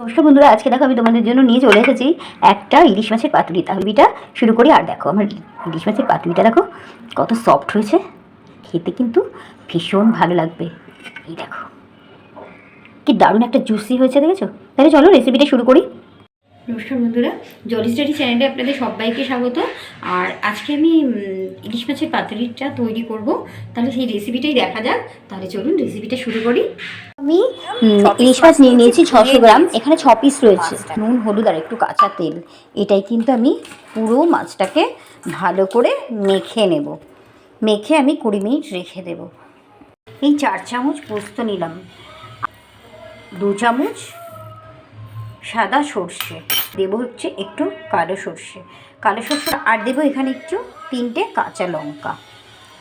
নমস্কার বন্ধুরা, আজকে দেখো আমি তোমাদের জন্য নিয়ে চলে এসেছি একটা ইলিশ মাছের পাতুরি। তাহলেটা শুরু করি। আর দেখো আমার ইলিশ মাছের পাতুরিটা দেখো কত সফট হয়েছে, খেতে কিন্তু ভীষণ ভালো লাগবে। এই দেখো কি দারুণ একটা জুসি হয়েছে, দেখেছো? তাহলে চলো রেসিপিটা শুরু করি। নমস্কার বন্ধুরা, জলি স্টাডি চ্যানেলে আপনাদের সবাইকে স্বাগত। আর আজকে আমি ইলিশ মাছের পাতুরিটা তৈরি করব, তাহলে সেই রেসিপিটাই দেখা যাক। তাহলে চলুন রেসিপিটা শুরু করি। আমি ইলিশ মাছ নিয়ে নিয়েছি 600 গ্রাম। এখানে 6 পিস রয়েছে। নুন, হলুদ আর একটু কাঁচা তেল, এটাই কিন্তু আমি পুরো মাছটাকে ভালো করে মেখে নেব। মেখে আমি 20 মিনিট রেখে দেব। এই 4 চামচ পোস্ত নিলাম, 2 চামচ সাদা সর্ষে দেবো, হচ্ছে একটু কালো সর্ষে আর দেবো এখানে একটু 3টে কাঁচা লঙ্কা।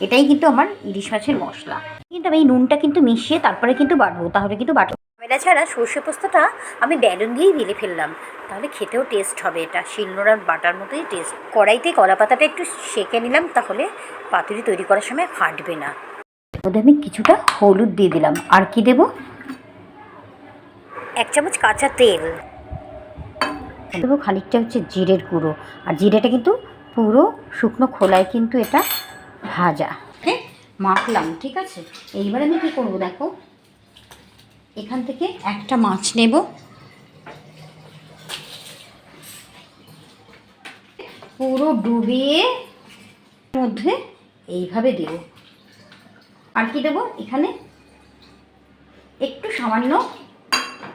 এটাই কিন্তু আমার ইলিশ মাছের মশলা। কিন্তু আমি এই নুনটা কিন্তু মিশিয়ে তারপরে কিন্তু বাটবো, তাহলে কিন্তু ঝামেলা ছাড়া সর্ষে পোস্তটা আমি বেলুন দিয়েই বেলে ফেললাম, তাহলে খেতেও টেস্ট হবে। এটা শিলনোড়ার বাটার মতোই টেস্ট। কড়াইতে কলা পাতাটা একটু সেঁকে নিলাম, তাহলে পাতুরি তৈরি করার সময় ফাটবে না। ওদের আমি কিছুটা হলুদ দিয়ে দিলাম। আর কি দেবো? 1 চামচ কাঁচা তেল দেবো, খানিকটা হচ্ছে জিরের গুঁড়ো। আর জিরেটা কিন্তু পুরো শুকনো খোলায় কিন্তু এটা ভাজা। মাখলাম, ঠিক আছে। এইবার আমি কী করবো দেখো, এখান থেকে একটা মাছ নেব, পুরো ডুবিয়ে মধ্যে এইভাবে দেব। আর কি দেবো, এখানে একটু সামান্য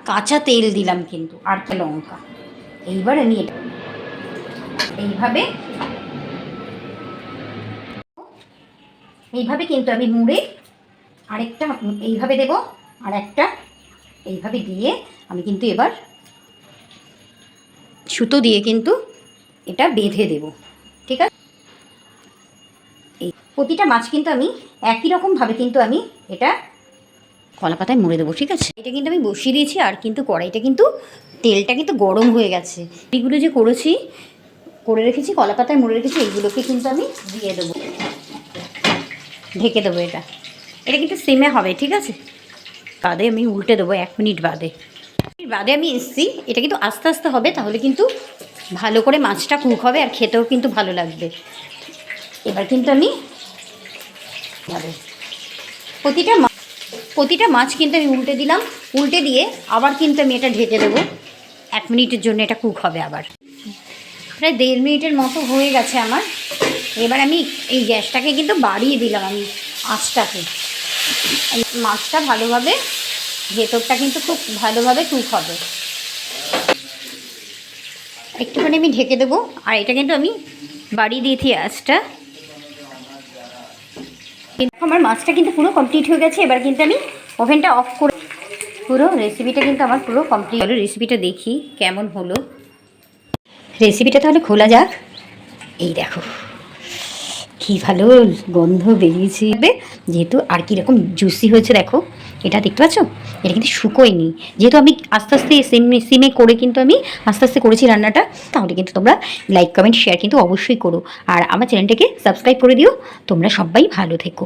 কাঁচা তেল দিলাম কিন্তু, আর লঙ্কা। এইবার আমি এটা এইভাবে কিন্তু আমি মুড়ে আরেকটা এইভাবে দেব, আর একটা এইভাবে দিয়ে আমি কিন্তু এবার সুতো দিয়ে কিন্তু এটা বেঁধে দেব, ঠিক আছে। এই প্রতিটা মাছ কিন্তু আমি একই রকমভাবে কিন্তু আমি এটা কলা পাতায় মুড়ে দেবো, ঠিক আছে। এটা কিন্তু আমি বসিয়ে দিয়েছি, আর কিন্তু কড়াইটা কিন্তু তেলটা কিন্তু গরম হয়ে গেছে। এইগুলো যে করে রেখেছি, কলা পাতায় মুড়ে রেখেছি, এইগুলোকে কিন্তু আমি দিয়ে দেবো, ঢেকে দেবো। এটা কিন্তু সিমে হবে, ঠিক আছে। বাদে আমি উল্টে দেবো 1 মিনিট বাদে আমি এসছি। এটা কিন্তু আস্তে আস্তে হবে, তাহলে কিন্তু ভালো করে মাছটা কুক হবে আর খেতেও কিন্তু ভালো লাগবে। এবার কিন্তু আমি প্রতিটা মাছ কিন্তু আমি উল্টে দিলাম। উল্টে দিয়ে আবার কিন্তু আমি এটা ঢেকে দেবো 1 মিনিটের জন্য। এটা কুক হবে আবার। প্রায় 1.5 মিনিটের মতো হয়ে গেছে আমার। এবার আমি এই গ্যাসটাকে কিন্তু বাড়িয়ে দিলাম, আমি আঁচটাকে। মাছটা ভালোভাবে, ভেতরটা কিন্তু খুব ভালোভাবে কুক হবে। একটুখানি আমি ঢেকে দেবো, আর এটা কিন্তু আমি বাড়িয়ে দিয়েছি আঁচটা। কিন্তু আমার মাছটা কিন্তু পুরো কমপ্লিট হয়ে গেছে। এবার কিন্তু আমি ওভেনটা অফ করে, পুরো রেসিপিটা কিন্তু আমার পুরো কমপ্লিট হলো। রেসিপিটা দেখি কেমন হলো। রেসিপিটা তাহলে খোলা যাক। এই দেখো কী ভালো গন্ধ বেরিয়েছে, যেহেতু আর কীরকম জুসি হয়েছে দেখো। এটা দেখতে পাচ্ছ, এটা কিন্তু শুকোয়নি, যেহেতু আমি আস্তে আস্তে সিমে করে কিন্তু আমি আস্তে আস্তে করেছি রান্নাটা। তাহলে কিন্তু তোমরা লাইক, কমেন্ট, শেয়ার কিন্তু অবশ্যই করো। আর আমার চ্যানেলটাকে সাবস্ক্রাইব করে দিও। তোমরা সবাই ভালো থেকো।